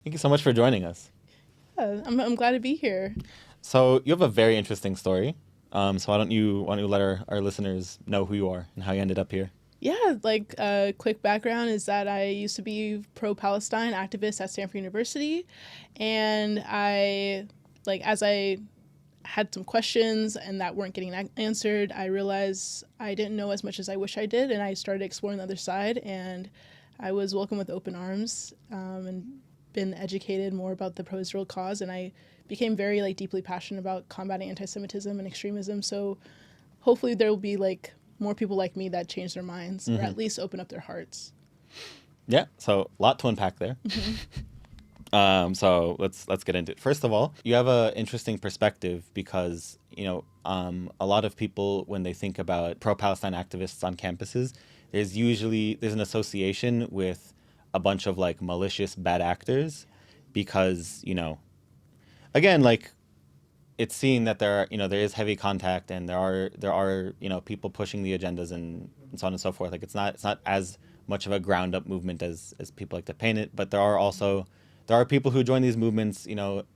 Thank you so much for joining us. I'm glad to be here. So you have a very interesting story. So why don't you let our listeners know who you are and how you ended up here? Yeah, like a quick background is that I used to be pro-Palestine activist at Stanford University, and as I had some questions and that weren't getting answered, I realized I didn't know as much as I wish I did, and I started exploring the other side, and I was welcomed with open arms, and been educated more about the pro-Israel cause, and I became very deeply passionate about combating anti-Semitism and extremism. So hopefully there will be more people like me that change their minds or Hmm. at least open up their hearts. Yeah. So a lot to unpack there. So let's get into it. First of all, you have a interesting perspective because a lot of people when they think about pro-Palestine activists on campuses, there's an association with a bunch of like malicious bad actors, because again, like, it's seen that there is heavy contact, and there are people pushing the agendas, and so on and so forth. Like, it's not as much of a ground up movement as people like to paint it, but there are people who join these movements,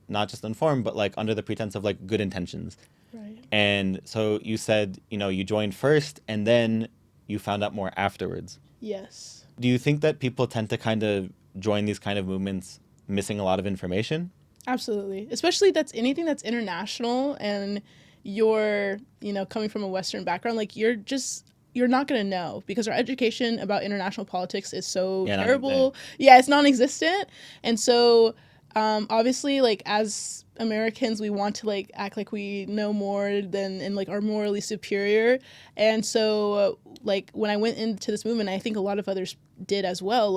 not just informed, but like under the pretense of like good intentions. Right. And so you said, you joined first and then you found out more afterwards. Yes. Do you think that people tend to kind of join these kind of movements missing a lot of information? Absolutely. Especially that's anything that's international and you're, coming from a Western background, you're not going to know because our education about international politics is so Yeah, not. terrible. Yeah, it's non existent. And so, obviously, as Americans, we want to act like we know more than and are morally superior. And so, when I went into this movement, I think a lot of others did as well.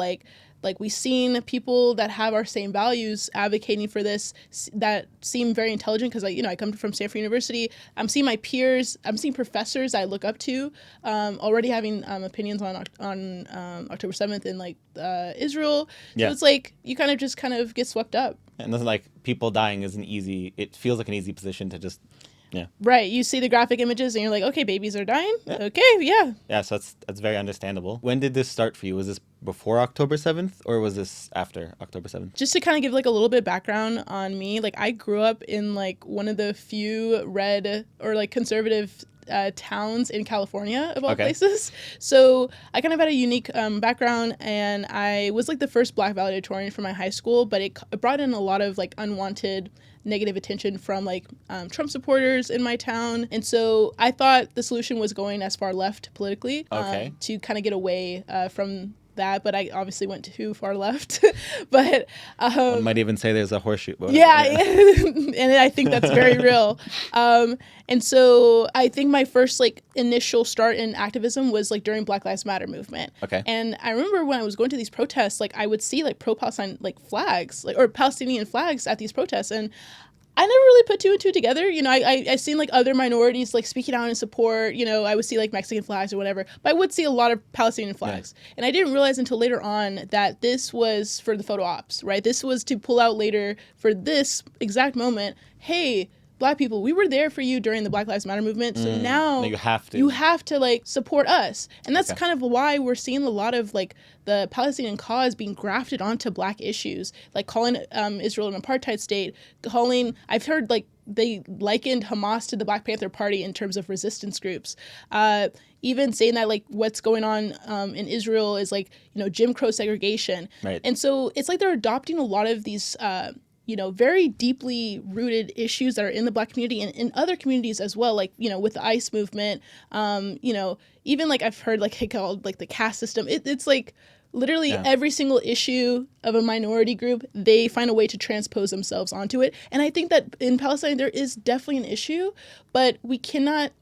We've seen people that have our same values advocating for this that seem very intelligent because I come from Stanford University. I'm seeing my peers, I'm seeing professors I look up to already having opinions on October 7th in Israel. So Yeah. it's you kind of get swept up. And this, like, people dying is an easy, it feels like an easy position to just, yeah. Right. You see the graphic images and you're like, okay, babies are dying. Yeah. Okay, yeah. Yeah, so that's very understandable. When did this start for you? Was this before October 7th or was this after October 7th? Just to kind of give a little bit of background on me, I grew up in one of the few red or conservative towns in California of all Okay. places. So I kind of had a unique background, and I was the first Black valedictorian for my high school, but it brought in a lot of unwanted negative attention from Trump supporters in my town. And so I thought the solution was going as far left politically Okay. to kind of get away from that, but I obviously went too far left. But One might even say there's a horseshoe. But yeah, and I think that's very real. And so I think my first initial start in activism was during Black Lives Matter movement. Okay. And I remember when I was going to these protests, I would see pro-Palestine flags, or Palestinian flags at these protests, and I never really put two and two together. I seen other minorities speaking out in support. I would see Mexican flags or whatever, but I would see a lot of Palestinian flags. Yeah. And I didn't realize until later on that this was for the photo ops, right? This was to pull out later for this exact moment. Hey, Black people, we were there for you during the Black Lives Matter movement. So now you have to. You have to support us. And that's kind of why we're seeing a lot of the Palestinian cause being grafted onto Black issues, calling Israel an apartheid state, I've heard they likened Hamas to the Black Panther Party in terms of resistance groups. Even saying that what's going on in Israel is Jim Crow segregation. Right. And so it's they're adopting a lot of these very deeply rooted issues that are in the Black community and in other communities as well, with the ICE movement, even I've heard it called the caste system. It's literally every single issue of a minority group, they find a way to transpose themselves onto it. And I think that in Palestine, there is definitely an issue, but we cannot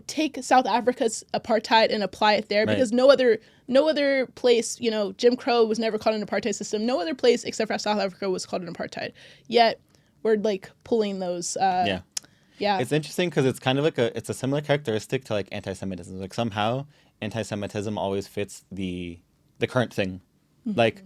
take South Africa's apartheid and apply it there, because no other place, Jim Crow was never called an apartheid system. No other place except for South Africa was called an apartheid. Yet we're pulling those. Yeah. It's interesting because it's kind of it's a similar characteristic to anti-Semitism. Somehow anti-Semitism always fits the current thing. Mm-hmm.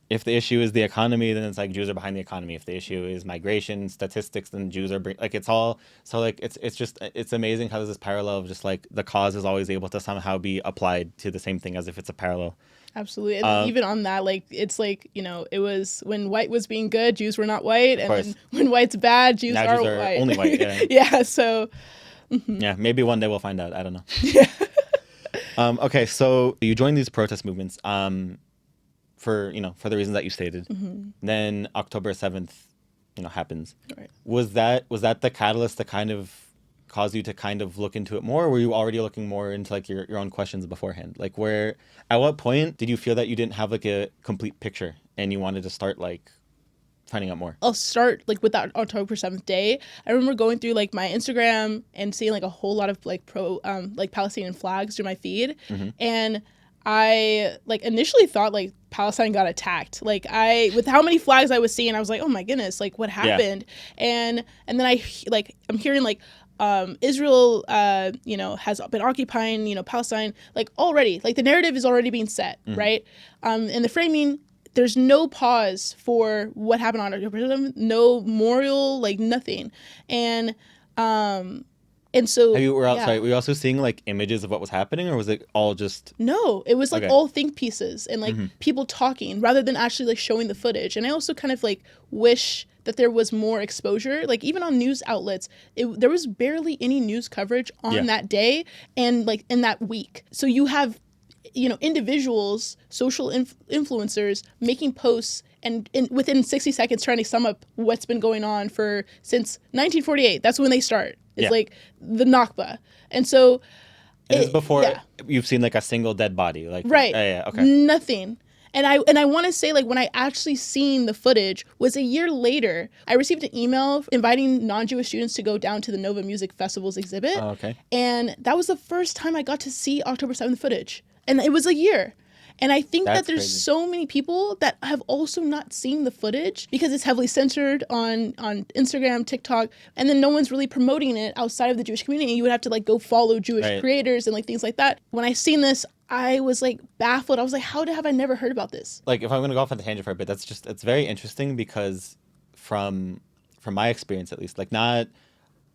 If the issue is the economy, then it's Jews are behind the economy. If the issue is migration, statistics, then Jews are it's all. So it's amazing how there's this parallel of just the cause is always able to somehow be applied to the same thing as if it's a parallel. Absolutely. And even on that, like, it's like, it was when white was being good, Jews were not white. And then when white's bad, Jews now are Jews are white. only white. Yeah. Yeah. So. Yeah. Maybe one day we'll find out. I don't know. Yeah. Okay. So you joined these protest movements for the reasons that you stated. Then October 7th, happens. Right. Was that the catalyst that kind of caused you to kind of look into it more, or were you already looking more into like your own questions beforehand? Like, at what point did you feel that you didn't have like a complete picture and you wanted to start like finding out more? I'll start like with that October 7th day. I remember going through like my Instagram and seeing like a whole lot of like Palestinian flags through my feed. And I like initially thought like Palestine got attacked. Like with how many flags I was seeing, I was like, oh my goodness, like what happened? Yeah. And then I'm hearing like Israel, has been occupying, Palestine, like already, like the narrative is already being set, right? And the framing, there's no pause for what happened on October 7th, no memorial, like nothing. And so were you also seeing like images of what was happening, or was it all just? No, it was like all think pieces and like people talking rather than actually like showing the footage. And I also kind of like wish that there was more exposure. Like even on news outlets, there was barely any news coverage on that day and like in that week. So you have, individuals, social influencers making posts and within 60 seconds trying to sum up what's been going on since 1948. That's when they start. It's like the Nakba. And so it is before you've seen like a single dead body. Like right. Okay. Nothing. And I want to say, like, when I actually seen the footage was a year later. I received an email inviting non-Jewish students to go down to the Nova Music Festival's exhibit. Oh, okay. And that was the first time I got to see October 7th footage. And it was a year. And I think that there's crazy. So many people that have also not seen the footage because it's heavily censored on Instagram, TikTok, and then no one's really promoting it outside of the Jewish community. You would have to like go follow Jewish creators and like things like that. When I seen this, I was like baffled. I was like, how have I never heard about this? Like, if I'm going to go off on a tangent for a bit, it's very interesting because from my experience, at least, like not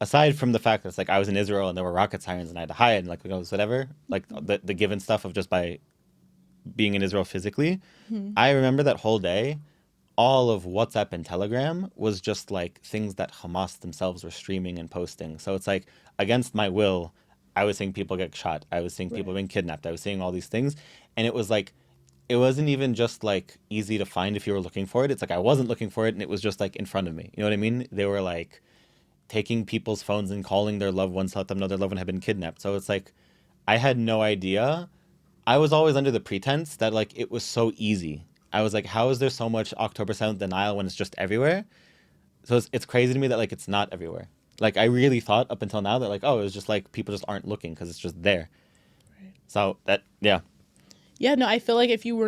aside from the fact that it's like I was in Israel and there were rocket sirens and I had to hide and like whatever, like the given stuff of just by being in Israel physically, I remember that whole day, all of WhatsApp and Telegram was just like things that Hamas themselves were streaming and posting. So it's like against my will, I was seeing people get shot. I was seeing people being kidnapped. I was seeing all these things. And it was like, it wasn't even just like easy to find if you were looking for it. It's like I wasn't looking for it and it was just like in front of me. You know what I mean? They were like taking people's phones and calling their loved ones to let them know their loved one had been kidnapped. So it's like, I had no idea. I was always under the pretense that like it was so easy. I was like, how is there so much October 7th denial when it's just everywhere? So it's crazy to me that like it's not everywhere. Like I really thought up until now that like, oh, it was just like people just aren't looking because it's just there. Right. So Yeah, no, I feel like if you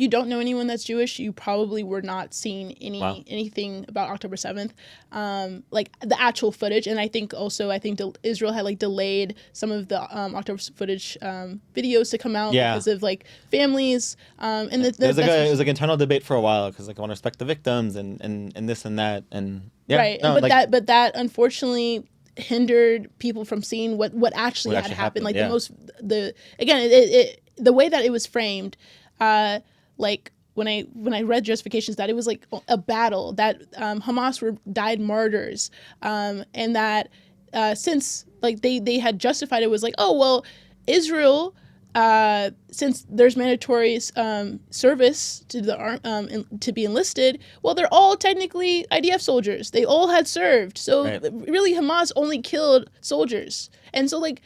don't know anyone that's Jewish, you probably were not seeing anything about October 7th, like the actual footage. And I think Israel had like delayed some of the October footage videos to come out because of like families. And it was like internal debate for a while because like I want to respect the victims and this and that and right. No, but that unfortunately hindered people from seeing what actually had happened. Like the way that it was framed, like when I read justifications, that it was like a battle, that Hamas died martyrs, and that since like they had justified it was like, oh well, Israel, since there's mandatory service to the to be enlisted, well they're all technically IDF soldiers. They all had served, so really Hamas only killed soldiers, and so like.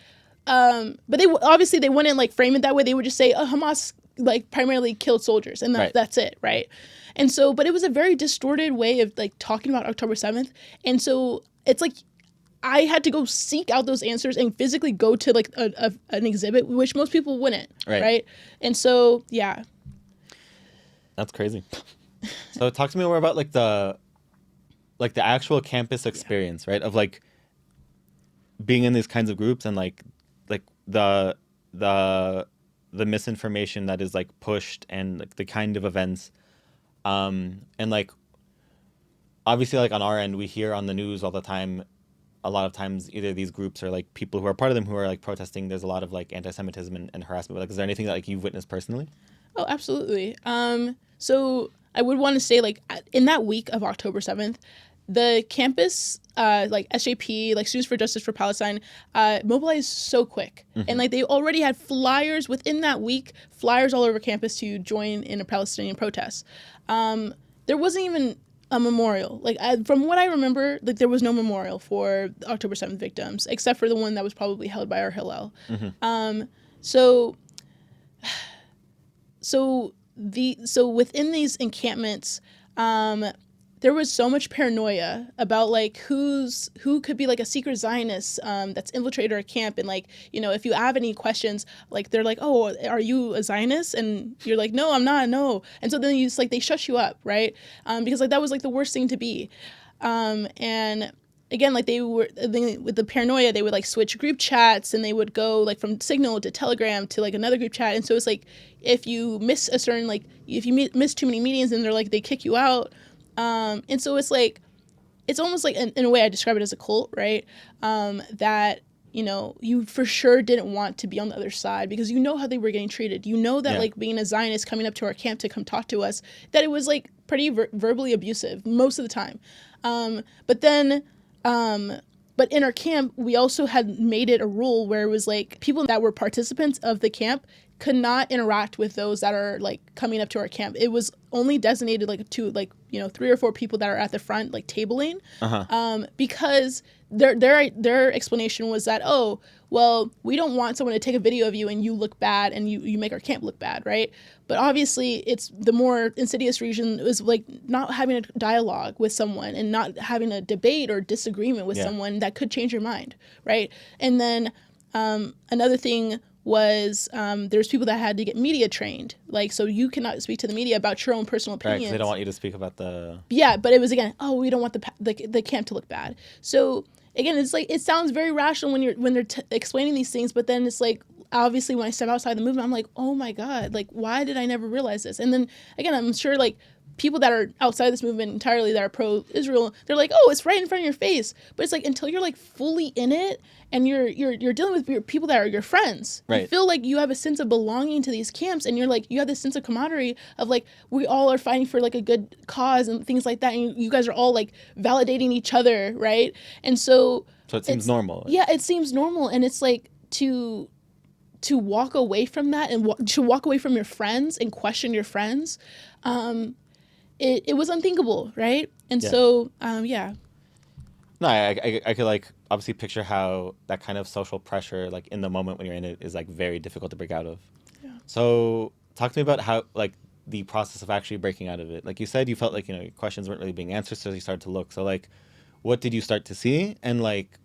But they wouldn't like frame it that way. They would just say Hamas like primarily killed soldiers and that's it, right? And so, but it was a very distorted way of like talking about October 7th. And so it's like I had to go seek out those answers and physically go to like an exhibit, which most people wouldn't, right? And so, yeah. That's crazy. So talk to me more about like the actual campus experience, right? Of like being in these kinds of groups and like the misinformation that is like pushed and like the kind of events and like obviously like on our end we hear on the news all the time, a lot of times either these groups or like people who are part of them who are like protesting, there's a lot of like anti-Semitism and harassment. Like is there anything that like you've witnessed personally? Oh, absolutely. So I would want to say, like, in that week of October 7th, the campus, like SJP, like Students for Justice for Palestine, mobilized so quick. And like they already had flyers within that week, flyers all over campus to join in a Palestinian protest. There wasn't even a memorial. Like from what I remember, like there was no memorial for the October 7th victims, except for the one that was probably held by our Hillel. So within these encampments, there was so much paranoia about like who could be like a secret Zionist that's infiltrated our camp, and like, you know, if you have any questions, like they're like, oh, are you a Zionist? And you're like, no, I'm not, no. And so then you just like they shut you up, right? Because like that was like the worst thing to be, and again, like with the paranoia, they would like switch group chats, and they would go like from Signal to Telegram to like another group chat. And so it's like if you miss a certain, like if you miss too many meetings, and they're like they kick you out. And so it's like it's almost like in a way I describe it as a cult, right? That, you know, you for sure didn't want to be on the other side because you know how they were getting treated. You know that like being a Zionist coming up to our camp to come talk to us, that it was like pretty verbally abusive most of the time. But in our camp, we also had made it a rule where it was like people that were participants of the camp could not interact with those that are like coming up to our camp. It was only designated like to like, you know, 3 or 4 people that are at the front like tabling, because their explanation was that, oh, well, we don't want someone to take a video of you and you look bad and you make our camp look bad, right? But obviously it's the more insidious reason is like not having a dialogue with someone and not having a debate or disagreement with someone that could change your mind, right? And then another thing was there's people that had to get media trained, like, so you cannot speak to the media about your own personal opinions. Right, 'cause they don't want you to speak about the... Yeah, but it was again, oh, we don't want the camp to look bad. So again, it's like it sounds very rational when they're explaining these things, but then it's like obviously when I step outside the movement, I'm like, oh my god, like why did I never realize this? And then again, I'm sure like people that are outside this movement entirely that are pro-Israel, they're like, oh, it's right in front of your face. But it's like until you're like fully in it and you're dealing with your people that are your friends, right, you feel like you have a sense of belonging to these camps, and you're like you have this sense of camaraderie of like we all are fighting for like a good cause and things like that, and you guys are all like validating each other, right? And so it seems normal. Yeah, it seems normal, and it's like to walk away from that and to walk away from your friends and question your friends. It was unthinkable, right? And so, yeah. No, I could like obviously picture how that kind of social pressure, like in the moment when you're in it, is like very difficult to break out of. Yeah. So talk to me about how like the process of actually breaking out of it. Like you said, you felt like, you know, your questions weren't really being answered, so you started to look. So like, what did you start to see? And like,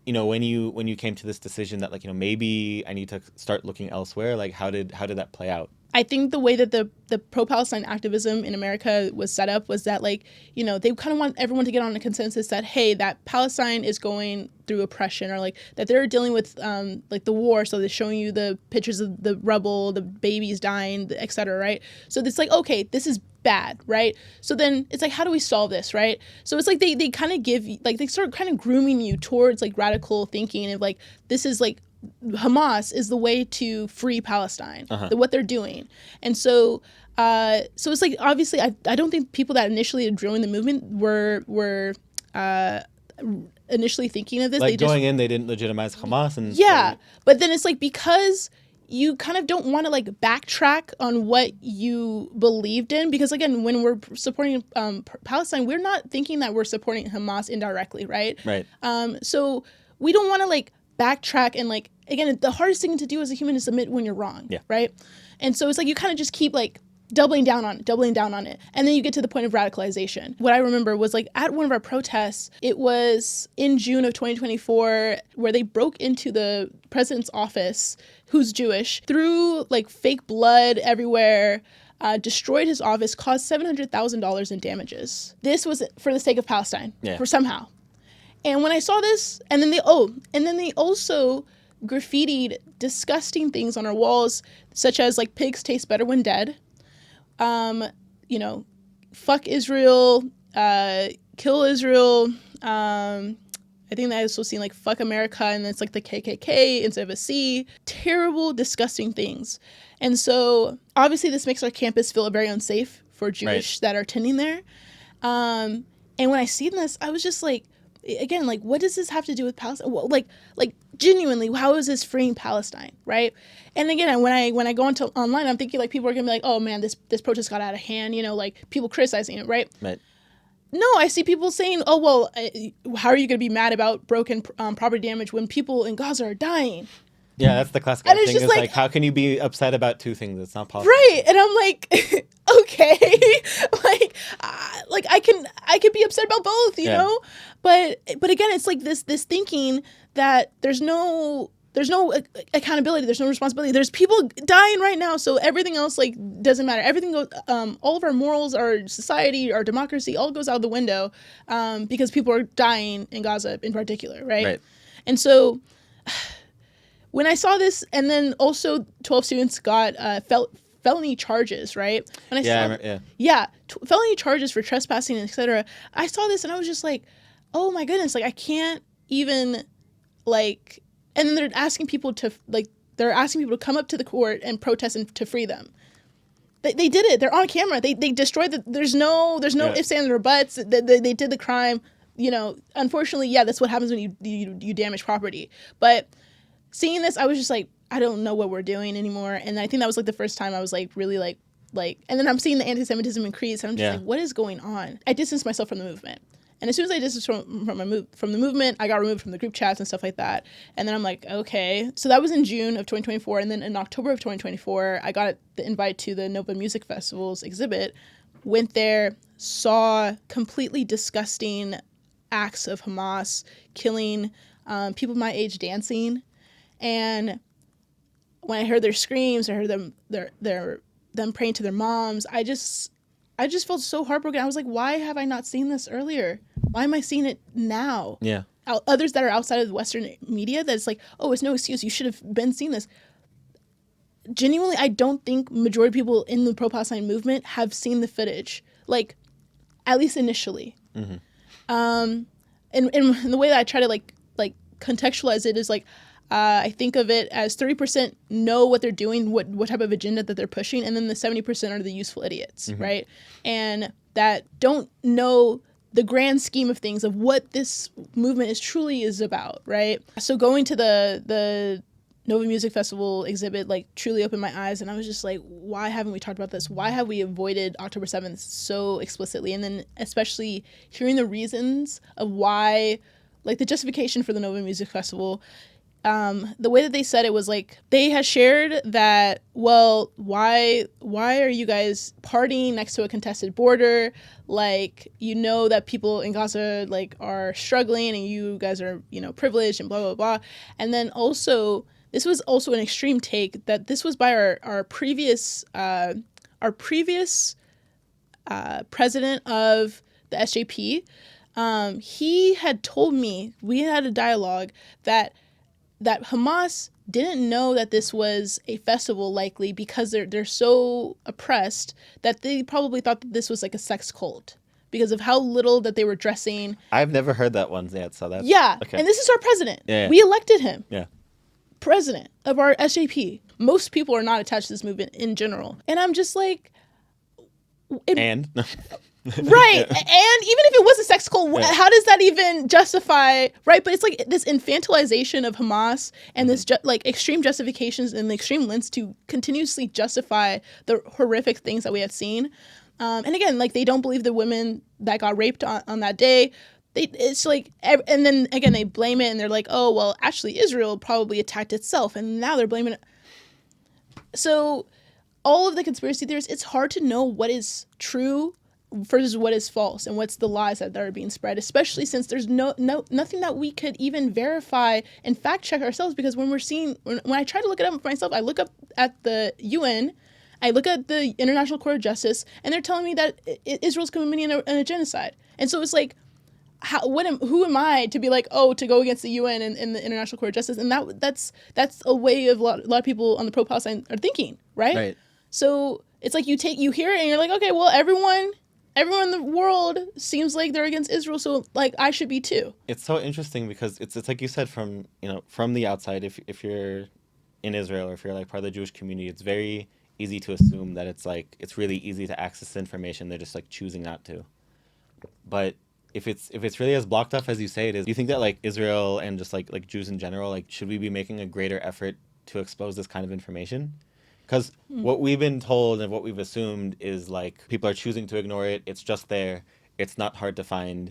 you know, when you came to this decision that like, you know, maybe I need to start looking elsewhere, like how did that play out? I think the way that the pro-Palestine activism in America was set up was that, like, you know, they kind of want everyone to get on a consensus that, hey, that Palestine is going through oppression, or like that they're dealing with like the war, so they're showing you the pictures of the rubble, the babies dying, et cetera, right? So it's like, okay, this is bad, right? So then it's like, how do we solve this, right? So it's like they kind of give, like, they start kind of grooming you towards like radical thinking of like, this is like, Hamas is the way to free Palestine, what they're doing. And so it's like, obviously, I don't think people that initially joined the movement were initially thinking of this. Like in, they didn't legitimize Hamas. And but then it's like, because you kind of don't want to like backtrack on what you believed in, because again, when we're supporting Palestine, we're not thinking that we're supporting Hamas indirectly, right? Right. So we don't want to like backtrack, and like, again, the hardest thing to do as a human is admit when you're wrong, right? And so it's like you kind of just keep like doubling down on it, and then you get to the point of radicalization. What I remember was like at one of our protests, it was in June of 2024, where they broke into the president's office, who's Jewish, threw like fake blood everywhere, destroyed his office, caused $700,000 in damages. This was for the sake of Palestine, for somehow. And when I saw this, and then they also graffitied disgusting things on our walls, such as like pigs taste better when dead, you know, fuck Israel, kill Israel, I think that I also seen like fuck America, and it's like the KKK instead of a C. Terrible, disgusting things. And so obviously this makes our campus feel very unsafe for Jewish that are attending there. And when I seen this, I was just like, again, like, what does this have to do with Palestine? Well, like genuinely, how is this freeing Palestine, right? And again, when I go into online, I'm thinking like people are gonna be like, oh man, this protest got out of hand, you know, like people criticizing it, right? Right. No, I see people saying, oh well, how are you gonna be mad about broken property damage when people in Gaza are dying? Yeah, that's the classic And thing. it's just Is like, how can you be upset about two things? It's not possible. Right, and I'm like, okay, like I can be upset about both, you know, but again, it's like this thinking that there's no accountability, there's no responsibility, there's people dying right now, so everything else like doesn't matter. Everything goes, all of our morals, our society, our democracy, all goes out the window, because people are dying in Gaza in particular, right? And so when I saw this, and then also 12 students got felony charges, right? When I felony charges for trespassing, etc. I saw this and I was just like, oh my goodness, like I can't even like. And then they're asking people to come up to the court and protest and to free them. They did it. They're on camera. They destroyed the. There's no ifs, ands, or buts. They did the crime. You know, unfortunately, that's what happens when you damage property. But seeing this, I was just like, I don't know what we're doing anymore. And I think that was like the first time I was like really like, and then I'm seeing the anti-Semitism increase. And I'm just like, what is going on? I distanced myself from the movement. And as soon as I distanced from the movement, I got removed from the group chats and stuff like that. And then I'm like, okay. So that was in June of 2024. And then in October of 2024, I got the invite to the Nova Music Festival's exhibit, went there, saw completely disgusting acts of Hamas killing people my age dancing. And when I heard their screams, I heard them praying to their moms. I just felt so heartbroken. I was like, why have I not seen this earlier? Why am I seeing it now? Yeah. Others that are outside of the Western media, that's like, oh, it's no excuse. You should have been seeing this. Genuinely, I don't think majority of people in the pro-Palestine movement have seen the footage, like, at least initially. Mm-hmm. And the way that I try to like contextualize it is like, I think of it as 30% know what they're doing, what type of agenda that they're pushing, and then the 70% are the useful idiots, right? And that don't know the grand scheme of things of what this movement truly is about, right? So going to the Nova Music Festival exhibit like truly opened my eyes, and I was just like, why haven't we talked about this? Why have we avoided October 7th so explicitly? And then especially hearing the reasons of why, like the justification for the Nova Music Festival. The way that they said it was like they had shared that, well, why are you guys partying next to a contested border? Like, you know that people in Gaza like are struggling and you guys are, you know, privileged and blah, blah, blah. And then also, this was also an extreme take that this was by our previous president of the SJP. He had told me, we had a dialogue that Hamas didn't know that this was a festival, likely because they're so oppressed that they probably thought that this was like a sex cult because of how little that they were dressing. I've never heard that one yet, so that's okay. And this is our president. Yeah. We elected him. Yeah. President of our SJP. Most people are not attached to this movement in general, and I'm just like, and. Right. And even if it was a sex cult, how does that even justify, right? But it's like this infantilization of Hamas and this like extreme justifications and the extreme lengths to continuously justify the horrific things that we have seen. And again, like they don't believe the women that got raped on that day. It's like, and then again, they blame it and they're like, oh, well, actually Israel probably attacked itself. And now they're blaming it. So all of the conspiracy theories, it's hard to know what is true versus what is false and what's the lies that are being spread, especially since there's nothing that we could even verify and fact check ourselves, because when I try to look it up for myself, I look up at the UN, I look at the International Court of Justice, and they're telling me that Israel's committing a genocide. And so it's like, who am I to be like, to go against the UN and the International Court of Justice? And that's a way of a lot of people on the pro-Palestine are thinking, right? Right. So it's like you hear it and you're like, okay, well, everyone everyone in the world seems like they're against Israel, so like I should be too. It's so interesting because it's like you said, from from the outside, if you're in Israel or if you're like part of the Jewish community, it's very easy to assume that it's really easy to access information. They're just like choosing not to. But if it's really as blocked off as you say it is, do you think that like Israel and just like Jews in general, like should we be making a greater effort to expose this kind of information? Because what we've been told and what we've assumed is like people are choosing to ignore it. It's just there. It's not hard to find.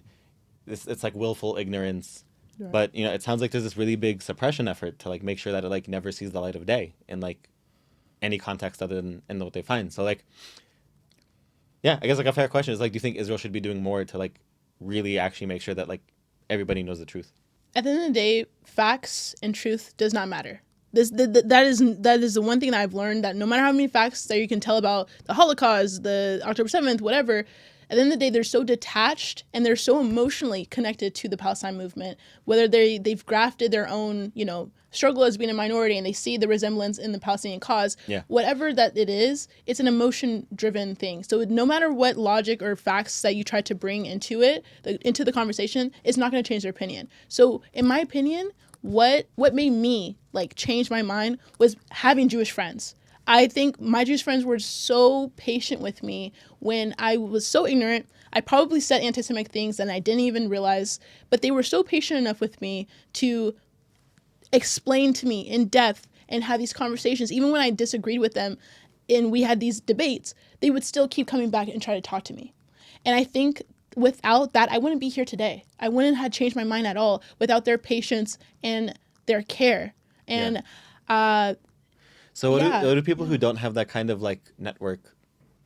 It's like willful ignorance. Right. But it sounds like there's this really big suppression effort to like make sure that it like never sees the light of day in like any context other than in what they find. So like, yeah, I guess like a fair question is like, do you think Israel should be doing more to like really actually make sure that like everybody knows the truth? At the end of the day, facts and truth does not matter. That is the one thing that I've learned, that no matter how many facts that you can tell about the Holocaust, the October 7th, whatever, at the end of the day, they're so detached and they're so emotionally connected to the Palestine movement, whether they've grafted their own, struggle as being a minority and they see the resemblance in the Palestinian cause, whatever that it is, it's an emotion-driven thing. So no matter what logic or facts that you try to bring into the conversation, it's not going to change their opinion. So in my opinion, what made me like change my mind was having Jewish friends. I think my Jewish friends were so patient with me when I was so ignorant. I probably said anti-Semitic things and I didn't even realize, but they were so patient enough with me to explain to me in depth and have these conversations. Even when I disagreed with them and we had these debates, they would still keep coming back and try to talk to me. And I think without that, I wouldn't be here today. I wouldn't have changed my mind at all without their patience and their care. And so what do people who don't have that kind of like network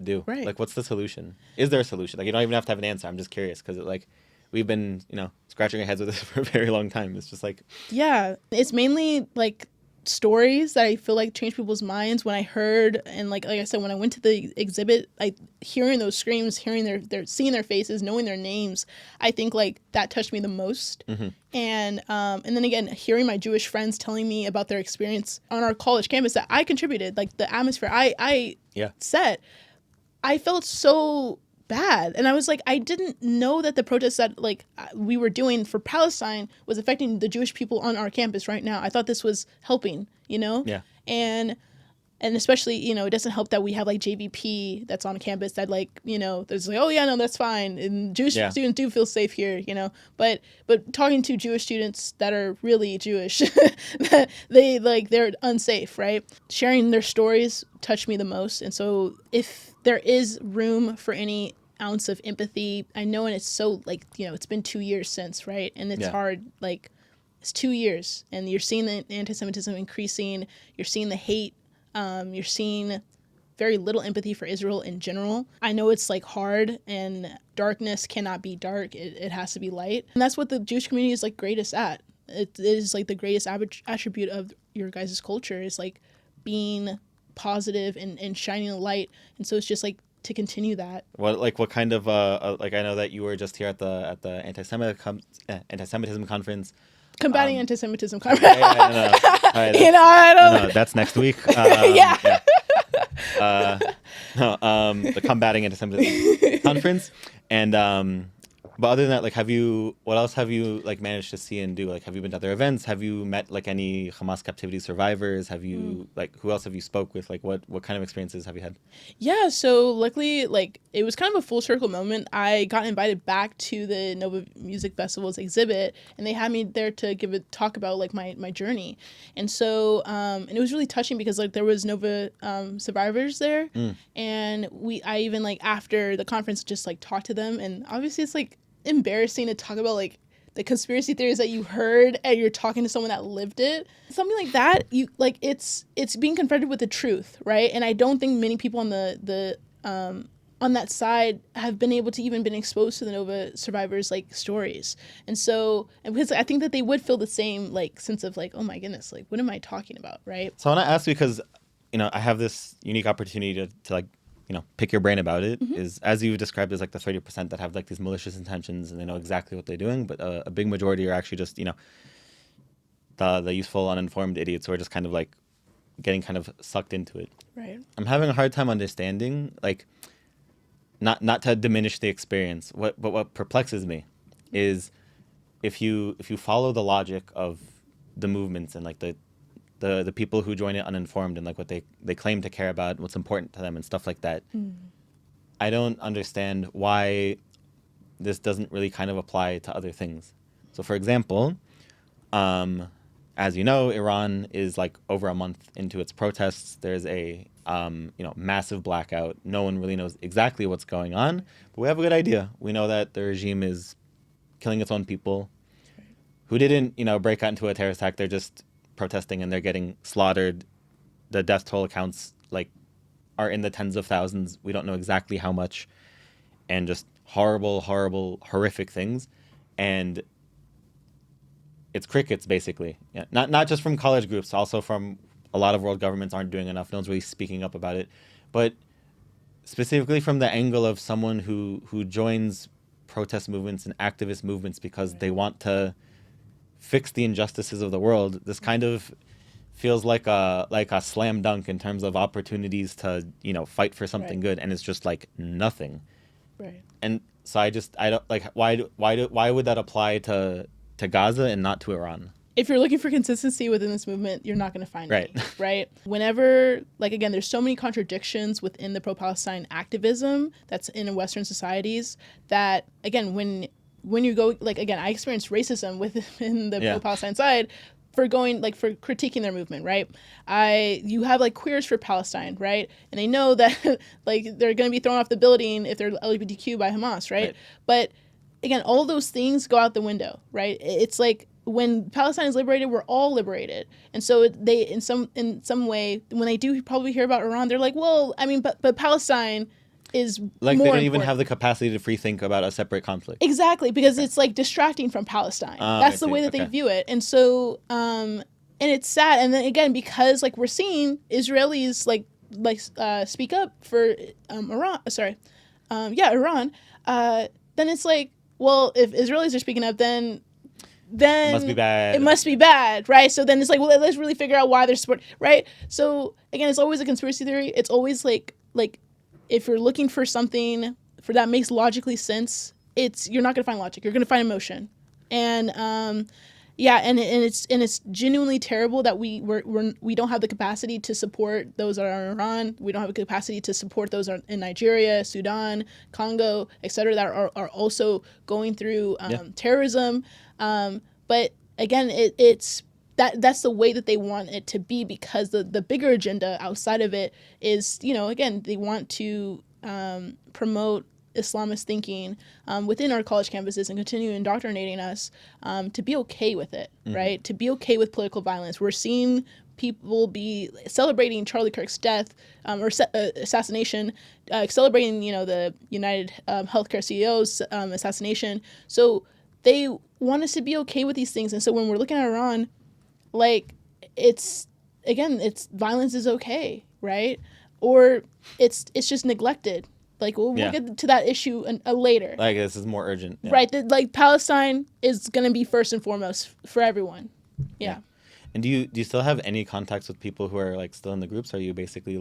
do? Right. Like, what's the solution? Is there a solution? Like, you don't even have to have an answer. I'm just curious because like we've been scratching our heads with this for a very long time. It's just like, it's mainly like stories that I feel like changed people's minds. When I heard, and like I said, when I went to the exhibit, like hearing those screams, hearing their seeing their faces, knowing their names, I think like that touched me the most. And then again, hearing my Jewish friends telling me about their experience on our college campus that I contributed, like the atmosphere I set, I felt so bad. And I was like, I didn't know that the protests that like we were doing for Palestine was affecting the Jewish people on our campus right now. I thought this was helping, and especially, it doesn't help that we have like JVP that's on campus that like, there's like, oh yeah, no, that's fine. And Jewish students do feel safe here, but talking to Jewish students that are really Jewish, they're unsafe, right? Sharing their stories touched me the most. And so if there is room for any ounce of empathy, I know, and it's so like, it's been 2 years since, right? And it's hard, like it's 2 years and you're seeing the anti-Semitism increasing, you're seeing the hate, you're seeing very little empathy for Israel in general. I know it's like hard, and darkness cannot be dark. It has to be light. And that's what the Jewish community is like greatest at. It is like the greatest attribute of your guys' culture is like being positive and shining a light. And so it's just like to continue that. What kind of like, I know that you were just here at the anti-Semitism conference. Combating anti-Semitism. No. I don't know. That's next week. The Combating Anti-Semitism conference. And but other than that, like, what else have you like managed to see and do? Like, have you been to other events? Have you met like any Hamas captivity survivors? Have you like, who else have you spoke with? Like, what kind of experiences have you had? Yeah, so luckily, like, it was kind of a full circle moment. I got invited back to the Nova Music Festival's exhibit, and they had me there to give a talk about like my journey. And so and it was really touching because like there was Nova survivors there, and I even like after the conference just like talked to them, and obviously it's like embarrassing to talk about like the conspiracy theories that you heard and you're talking to someone that lived it. Something like that, you like it's being confronted with the truth, right? And I don't think many people on the on that side have been able to even been exposed to the Nova survivors like stories. And so, and because I think that they would feel the same like sense of like, oh my goodness, like what am I talking about, right? So I want to ask you, because I have this unique opportunity to like pick your brain about it. Is, as you described, as like the 30% that have like these malicious intentions and they know exactly what they're doing, but a big majority are actually just the useful uninformed idiots who are just kind of like getting kind of sucked into it. Right. I'm having a hard time understanding, like, not to diminish the experience. What perplexes me is if you follow the logic of the movements and like the people who join it uninformed and like what they claim to care about, what's important to them and stuff like that. I don't understand why this doesn't really kind of apply to other things. So for example, as you know, Iran is like over a month into its protests. There's a massive blackout. No one really knows exactly what's going on, but we have a good idea. We know that the regime is killing its own people who didn't, break out into a terrorist attack. They're just protesting and they're getting slaughtered. The death toll accounts are in the tens of thousands. We don't know exactly how much, and just horrible, horrific things. And it's crickets, basically. Yeah. Not just from college groups, also from a lot of world governments aren't doing enough. No one's really speaking up about it. But specifically from the angle of someone who joins protest movements and activist movements because they want to fix the injustices of the world, this kind of feels like a slam dunk in terms of opportunities to fight for something good, and it's just like nothing. Right. And so I don't like why would that apply to Gaza and not to Iran? If you're looking for consistency within this movement, you're not going to find Right. any, right? Whenever, again, there's so many contradictions within the pro-Palestine activism that's in Western societies that, again, when you go, again, I experienced racism within the pro-Palestine side for for critiquing their movement, right? You have queers for Palestine, right? And they know that they're going to be thrown off the building if they're LGBTQ by Hamas, right? But again, all those things go out the window, right? It's when Palestine is liberated, we're all liberated. And so they, in some way, when they do probably hear about Iran, they're like, well, I mean, but Palestine is more they don't important. even have the capacity to free think about a separate conflict. Exactly, because it's distracting from Palestine. That's the way that they view it. And so, and it's sad. And then again, because we're seeing Israelis speak up for Iran. Iran. Then it's well, if Israelis are speaking up, then it must be bad. It must be bad, right? So then it's well, let's really figure out why they're support, right? So again, it's always a conspiracy theory. It's always if you're looking for something that makes logically sense, you're not gonna find logic. You're gonna find emotion, and and it's genuinely terrible that we don't have the capacity to support those that are in Iran. We don't have the capacity to support those in Nigeria, Sudan, Congo, etc. that are also going through terrorism. But again, it's that's the way that they want it to be, because the bigger agenda outside of it is, again, they want to promote Islamist thinking within our college campuses and continue indoctrinating us to be okay with it, right? To be okay with political violence. We're seeing people be celebrating Charlie Kirk's death or assassination, celebrating, the United Healthcare CEO's assassination. So they want us to be okay with these things. And so when we're looking at Iran, it's violence is okay, right? Or it's just neglected. We'll get to that issue later. This is more urgent. Yeah. Right. Palestine is going to be first and foremost for everyone. Yeah. And do you still have any contacts with people who are still in the groups? Or are you basically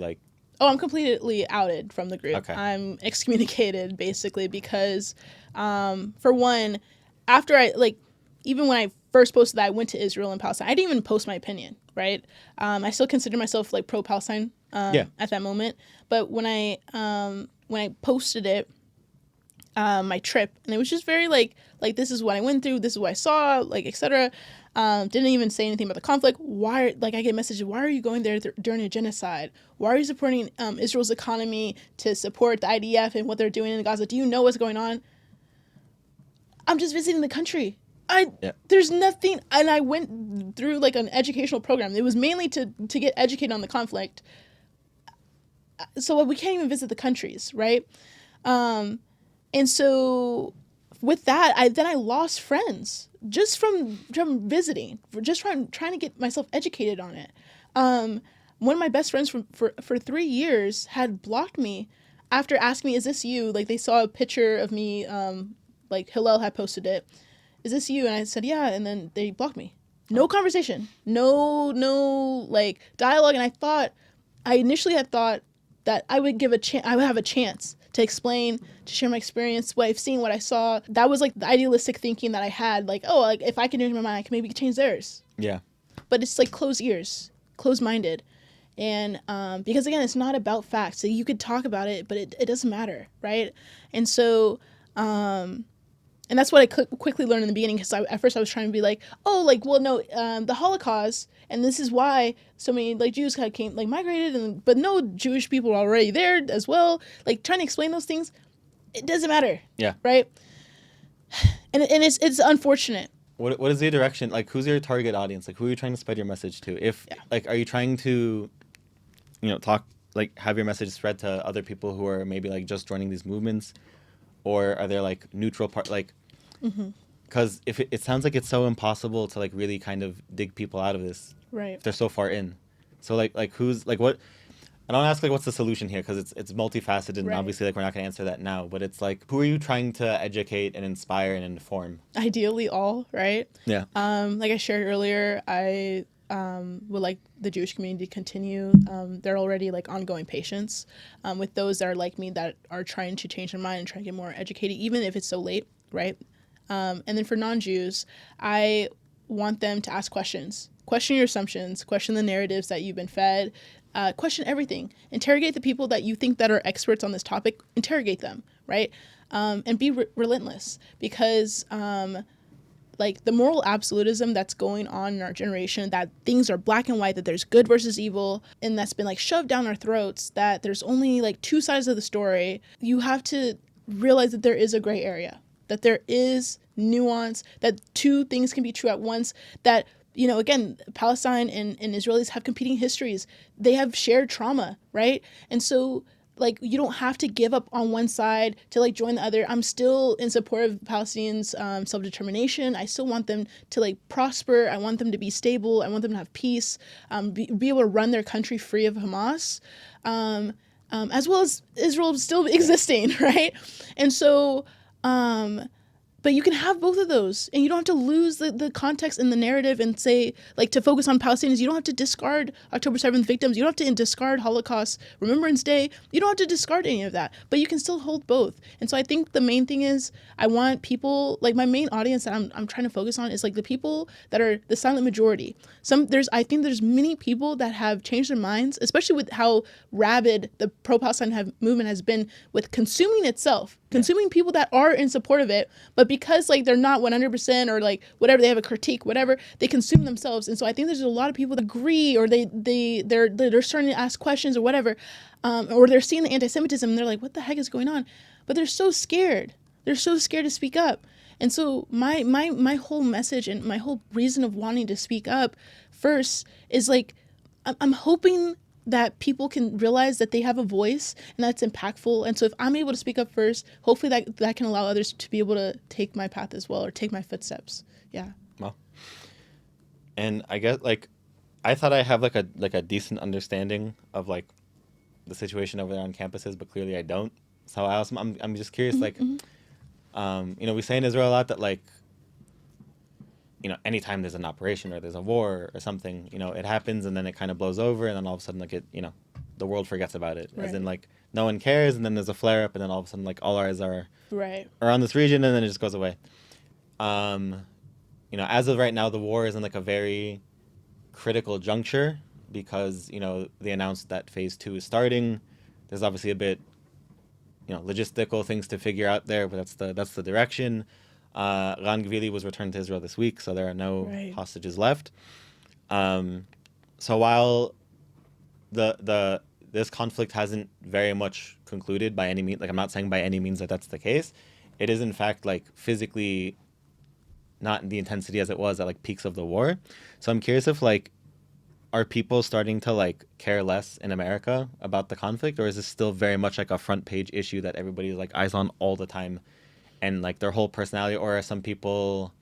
Oh, I'm completely outed from the group. Okay. I'm excommunicated basically because, for one, after even when I first posted that I went to Israel and Palestine, I didn't even post my opinion, right? I still consider myself pro-Palestine at that moment. But when I posted it, my trip, and it was just very this is what I went through, this is what I saw, etc. Didn't even say anything about the conflict. Why? I get messages, why are you going there during a genocide? Why are you supporting Israel's economy to support the IDF and what they're doing in Gaza? Do you know what's going on? I'm just visiting the country. There's nothing, and I went through an educational program. It was mainly to get educated on the conflict. So we can't even visit the countries, right? And so with that, I lost friends just from visiting, just trying to get myself educated on it. One of my best friends for 3 years had blocked me after asking me, "Is this you?" They saw a picture of me. Hillel had posted it. "Is this you?" And I said, "Yeah." And then they blocked me. No conversation. No dialogue. And I initially had thought that I would have a chance to explain, to share my experience, what I've seen, what I saw. That was like the idealistic thinking that I had, like, oh, like if I can change my mind, I can maybe change theirs. Yeah. But it's like closed ears, closed-minded. And because, again, it's not about facts. So you could talk about it, but it doesn't matter, right? And so, and that's what I quickly learned in the beginning, because at first I was trying to be like, oh, like, well, no, the Holocaust, and this is why so many, like, Jews kind of came, like, migrated, but no, Jewish people were already there as well. Like, trying to explain those things, it doesn't matter. Yeah. Right? And it's unfortunate. What is the direction? Like, who's your target audience? Like, who are you trying to spread your message to? Like, are you trying to, talk, like, have your message spread to other people who are maybe, like, just joining these movements? Or are there, like, neutral like, because if it sounds like it's so impossible to, like, really kind of dig people out of this. Right. If they're so far in. So, like who's, like, what, I don't ask, like, what's the solution here? Because it's multifaceted, and obviously, like, we're not going to answer that now. But it's, like, who are you trying to educate and inspire and inform? Ideally all, right? Yeah. Like I shared earlier, I would like the Jewish community to continue their already, like, ongoing patience with those that are like me, that are trying to change their mind and try to get more educated, even if it's so late, right? And then for non-Jews, I want them to ask questions. Question your assumptions. Question the narratives that you've been fed. Question everything. Interrogate the people that you think that are experts on this topic. Interrogate them, right? And be relentless, because like, the moral absolutism that's going on in our generation, that things are black and white, that there's good versus evil, and that's been, like, shoved down our throats, that there's only, like, two sides of the story. You have to realize that there is a gray area, that there is nuance, that two things can be true at once, that, again, Palestine and Israelis have competing histories. They have shared trauma, right? And so, like, you don't have to give up on one side to, like, join the other. I'm still in support of Palestinians' self-determination. I still want them to, like, prosper. I want them to be stable. I want them to have peace, be able to run their country free of Hamas, as well as Israel still existing, right? And so, but you can have both of those, and you don't have to lose the context and the narrative and say, like, to focus on Palestinians. You don't have to discard October 7th victims. You don't have to discard Holocaust Remembrance Day. You don't have to discard any of that, but you can still hold both. And so I think the main thing is, I want people, like, my main audience that I'm trying to focus on is, like, the people that are the silent majority. I think there's many people that have changed their minds, especially with how rabid the pro-Palestine movement has been with consuming itself. Consuming people that are in support of it, but because, like, they're not 100%, or, like, whatever, they have a critique, whatever, they consume themselves. And so I think there's a lot of people that agree, or they're starting to ask questions or whatever, or they're seeing the anti-Semitism and they're like, what the heck is going on? But they're so scared. They're so scared to speak up. And so my whole message and my whole reason of wanting to speak up first is, like, I'm hoping that people can realize that they have a voice and that's impactful. And so if I'm able to speak up first, hopefully that can allow others to be able to take my path as well, or take my footsteps. Yeah. Well, and I guess, like, I thought I have, like, a decent understanding of, like, the situation over there on campuses, but clearly I don't. So I'm just curious, like, we say in Israel a lot that, like, anytime there's an operation or there's a war or something, it happens and then it kind of blows over, and then all of a sudden, like, the world forgets about it. Right. As in, like, no one cares, and then there's a flare up, and then all of a sudden, like, all eyes are on this region, and then it just goes away. As of right now, the war is in, like, a very critical juncture, because, they announced that phase 2 is starting. There's obviously a bit, logistical things to figure out there, but that's the direction. Ran Gvili was returned to Israel this week, so there are no hostages left. So while this conflict hasn't very much concluded by any means, like, I'm not saying by any means that that's the case, it is in fact, like, physically not in the intensity as it was at, like, peaks of the war. So I'm curious if, like, are people starting to, like, care less in America about the conflict, or is this still very much, like, a front page issue that everybody's, like, eyes on all the time? And, like, their whole personality, or are some people,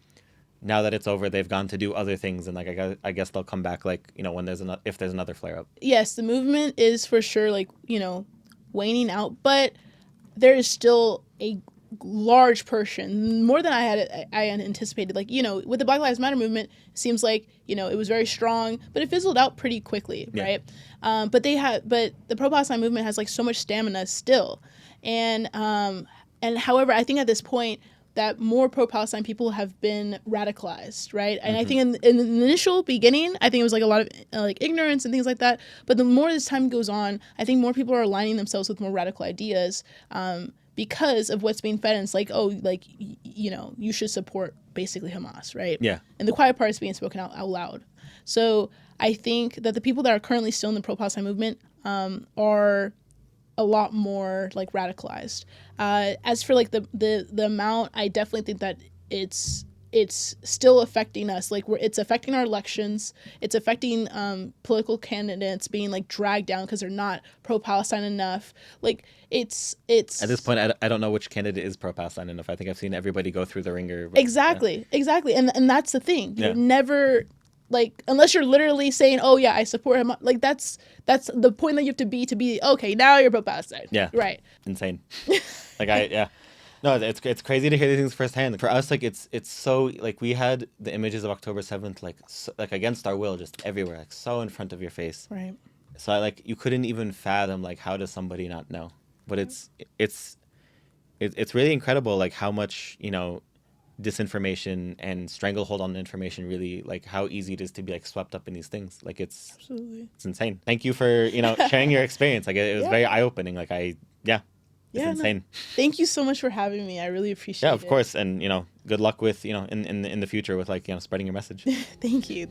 now that it's over, they've gone to do other things, and, like, I guess they'll come back, like, when if there's another flare up. Yes, the movement is for sure, like, waning out, but there is still a large portion, more than I had anticipated. Like, you know, with the Black Lives Matter movement, it seems like, you know, it was very strong, but it fizzled out pretty quickly, right? But the pro-Palestine movement has like so much stamina still, and however, I think at this point that more pro-Palestine people have been radicalized, right? And I think in the initial beginning, I think it was like a lot of like ignorance and things like that. But the more this time goes on, I think more people are aligning themselves with more radical ideas because of what's being fed. And it's like, oh, like, you know, you should support basically Hamas, right? Yeah. And the quiet part is being spoken out loud. So I think that the people that are currently still in the pro-Palestine movement are a lot more like radicalized. As for like the amount, I definitely think that it's still affecting us. Like it's affecting our elections. It's affecting political candidates being like dragged down because they're not pro-Palestine enough. Like it's at this point, I don't know which candidate is pro-Palestine enough. I think I've seen everybody go through the ringer. But, exactly. And that's the thing. You're never, like, unless you're literally saying, oh yeah, I support him, like that's the point that you have to be okay, now you're pro-Palestine. Yeah. Right. Insane. No, it's crazy to hear these things firsthand. For us, like it's so, like, we had the images of October 7th like against our will just everywhere, like so in front of your face. Right. So you couldn't even fathom like how does somebody not know? But it's really incredible like how much, you know, disinformation and stranglehold on information really, like how easy it is to be like swept up in these things. Like it's insane. Thank you for, you know, sharing your experience. Like it was very eye-opening. Like it's insane. No. Thank you so much for having me. I really appreciate it. Yeah, of course. And, you know, good luck with, you know, in the future with like, you know, spreading your message. Thank you.